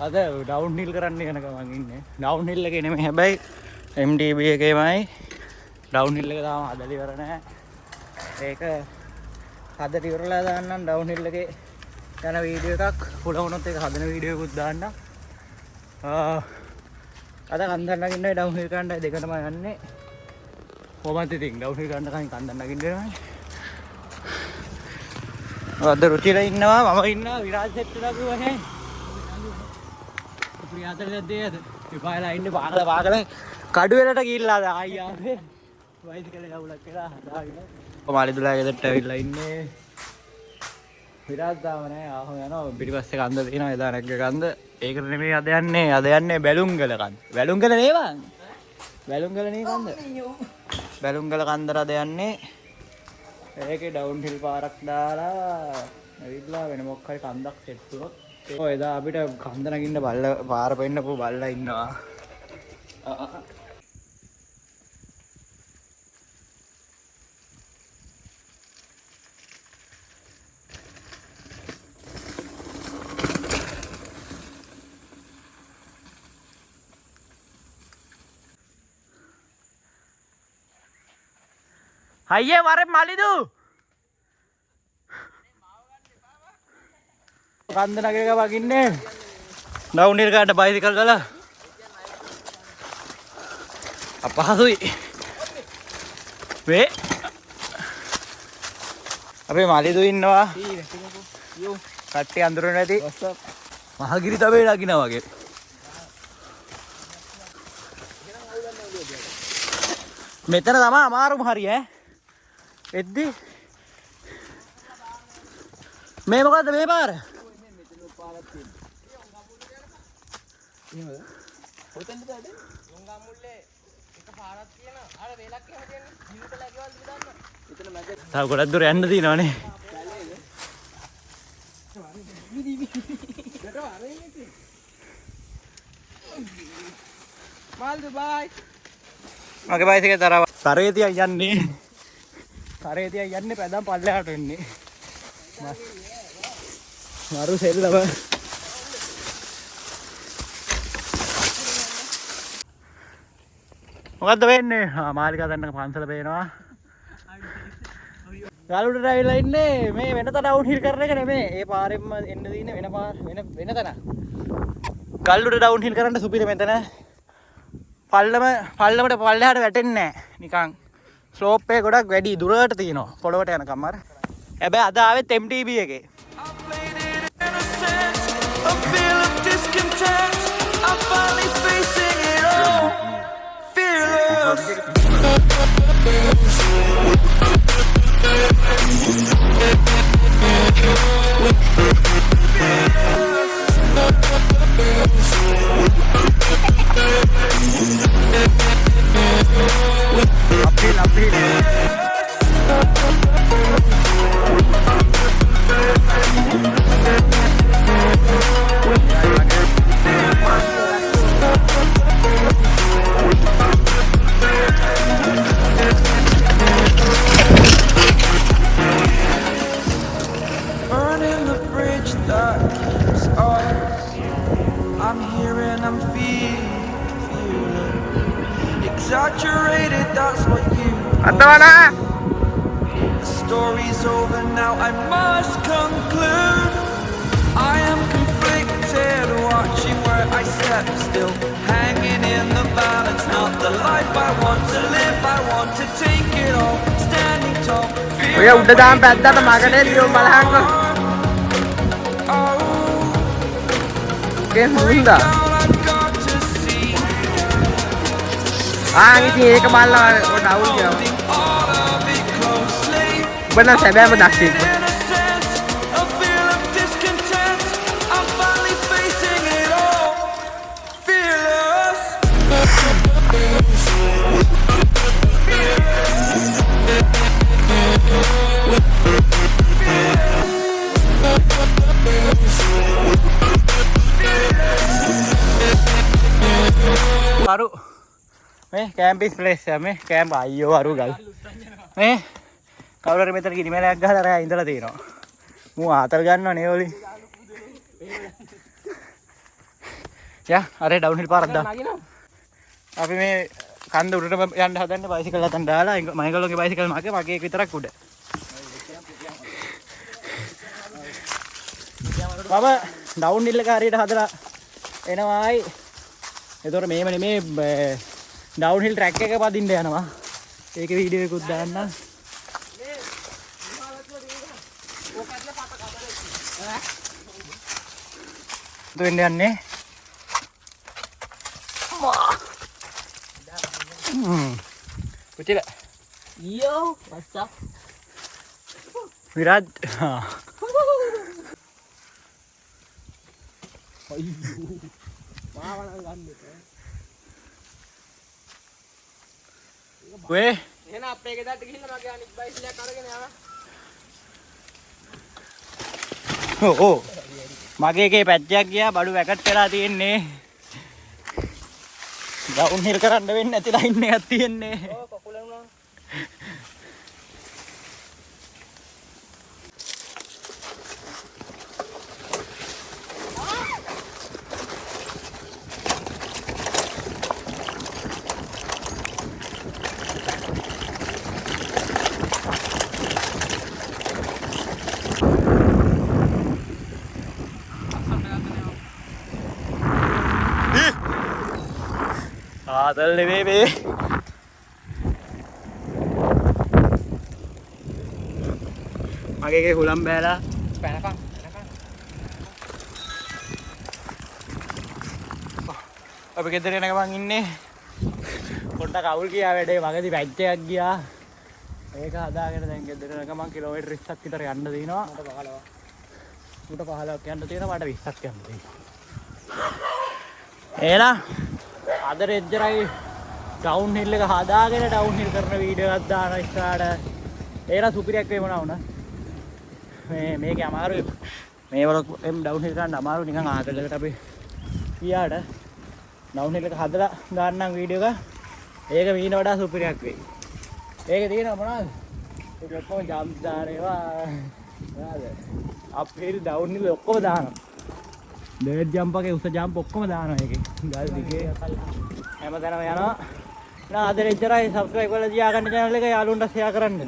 ada downhill කරන්න යනක මං ඉන්නේ downhill එකේ නෙමෙයි හැබැයි MTB එකේමයි downhill එක තාම හදලා ඉවර නැහැ ඒක හදලා ඉවරලා දාන්නම් downhill එකේ යන වීඩියෝ එකක් පුළුවන් වුණොත් ඒක හදන වීඩියෝ එකකුත් දාන්න අද කන්දන් නගින්නයි downhill කරන්නයි දෙකටම යන්නේ කොහොමද ඉතින් downhill කරන්න කලින් කන්දන් නගින්න වෙනවා අද රුචිලා ඉන්නවා මම ඉන්නවා විරාජ් සෙට් ලගුවනේ ප්‍රියාතරද දෙයද ඉපායලා ඉන්නේ පාගල කඩු වෙලට ගිහිල්ලා ආයි ආවේ බයිසිකල් යවුලක් කියලා හදාගෙන මාළිදුලා ගෙදරට ඇවිල්ලා ඉන්නේ විරාජ් දාම නෑ ආහො යනවා පිටිපස්සේ කන්ද තියෙනවා එදා නැග්ග කන්ද ඒකට නෙමෙයි අද යන්නේ බැලුම්ගල කන්ද බැලුම්ගල නේ බං බැලුම්ගල නේ කන්ද බැලුම්ගල කන්දට අද යන්නේ ඒකේ ඩවුන්හිල් පාරක් දාලා ඇවිල්ලා වෙන මොකක් හරි කන්දක් සෙට් වුණොත් ඔය එදා අපිට කන්ද නගින්න බල්ල පාර පෙන්නපු බල්ලා ඉන්නවා අයියේ වරෙන් මලිදු කන්ද නගරක වගින්නේ ඩවුන්හිල් ගාට බයිසිකල් වල අපහසුයි වේ අපේ මලිදු ඉන්නවා කට්ටිය අඳුරන නැති මහගිරි තබේ නගිනා වගේ මෙතන තමයි අමාරුම හරිය එද්දි මේ මොකද්ද මේ පාර තව ගොඩක් දුර යන්න තියෙනවනේ මාල්දු බයි මගේ බයිසිකල් තරව තරේ තියන් යන්නේ පැදම් පල්ලෙහාට වෙන්නේ මරු සෙල්ලම මොකද්ද වෙන්නේ මාලිකා දන්නක පන්සල පේනවා ගලුඩට ඇවිල්ලා ඉන්නේ මේ වෙනත ඩවුන්හිල් කරන එක නෙමෙයි ඒ පාරෙන්ම එන්න දින වෙන පාර වෙන තැන ගල්ලුඩ ඩවුන්හිල් කරන්න සුපිර මෙතන පල්ලමට පල්ලෙහාට වැටෙන්නේ නැහැ නිකන් ස්ලෝප් එක ගොඩක් වැඩි දුරට තියෙනවා පොළවට යනකම් අර හැබැයි අද ආවෙත් MTB එකේ Uphill. Burning the bridge that keeps us. I'm here and I'm feeling exaggerated, that's what you are. The story's over now, I must conclude. I am conflicted, watching where I step still, hanging in the balance. Not the life I want to live, I want to take it all, standing tall. Fear of waiting benar saya mendaksir. fearless. Baru camping place ya camp ayo baru gal කවුරු හරි මෙතන කිරිමැලයක් ගහලා රෑ ඉඳලා තියෙනවා මූ ආතල් ගන්නව නේ ඔලි යා අර ඩවුන් හිල් පාරක් දාන්න අපි මේ කන්ද උඩට යන්න හදන්නේ බයිසිකල් අතන් දාලා මයිකල්ගේ බයිසිකල් මගේ එක විතරක් උඩ මම ඩවුන් හිල් එක හරියට හදලා එනවායි එතකොට මේම නෙමේ ඩවුන් හිල් ට්‍රැක් එක පදින්න යනවා ඒක වීඩියෝ එකකුත් දාන්න වෙන්න යන්නේ පුතිලා Yo, what's up? විරාජ් වේ එහෙනම් අපේ ගෙදරට ගිහිල්ලා මගේ අනිත් බයිසිකලයක් අරගෙන යනවා. ඕ මගේ එකේ පැච්චයක් ගියා බඩු වැකට් වෙලා තියෙන්නේ. ඩවුන් හිල් කරන්න වෙන්නේ නැති ලයින් එකක් තියෙන්නේ. ඔව් කකුල උනා. ආතල් නෙමෙයි මේ මගේ එකේ හුලම් බෑලා පැනපන්. අපි ගෙදර එන ගමන් ඉන්නේ පොඩ්ඩක් අවුල් ගියා වැඩේ මගදී පැච් එකක් ගියා ඒක හදාගෙන දැන් ගෙදර එන ගමන් කිලෝමීටර් 20ක් විතර යන්න දිනවා මට 15ක් යන්න තියෙනවා මට 20ක් යන්න තියෙනවා එහෙනම් අද රෙජ්ජරයි ඩවුන් හිල් එක හදාගෙන ඩවුන් හිල් කරන වීඩියෝ එකක් දාන ඉස්සරහට ඒලා සුපිරියක් වේ මොනවා වුණා මේකේ අමාරුයි මේ වල ඩවුන් හිල් කරන්න අමාරු නිකන් ආතලකට අපි ගියාට ඩවුන් හිල් එක හදලා දාන්නම් වීඩියෝ එක ඒක මීන වඩා සුපිරියක් වෙයි ඒකේ තියෙනවා මොනවද ඒක ඔක්කොම ජම්ප් දාන ඒවා මොනවද අපේ ඩවුන් හිල් ඔක්කොම දානවා ඩර්ට් ජම්ප් එකේ උස ජම්ප් ඔක්කොම දානවා ඒකේ ගල් දිගේ හැමතැනම යනවා. නා අද රෙජ්ජරයි සබ්ස්ක්‍රයිබ් කරලා තියාගන්න channel එක යාළුවන්ට ෂෙයා කරන්න.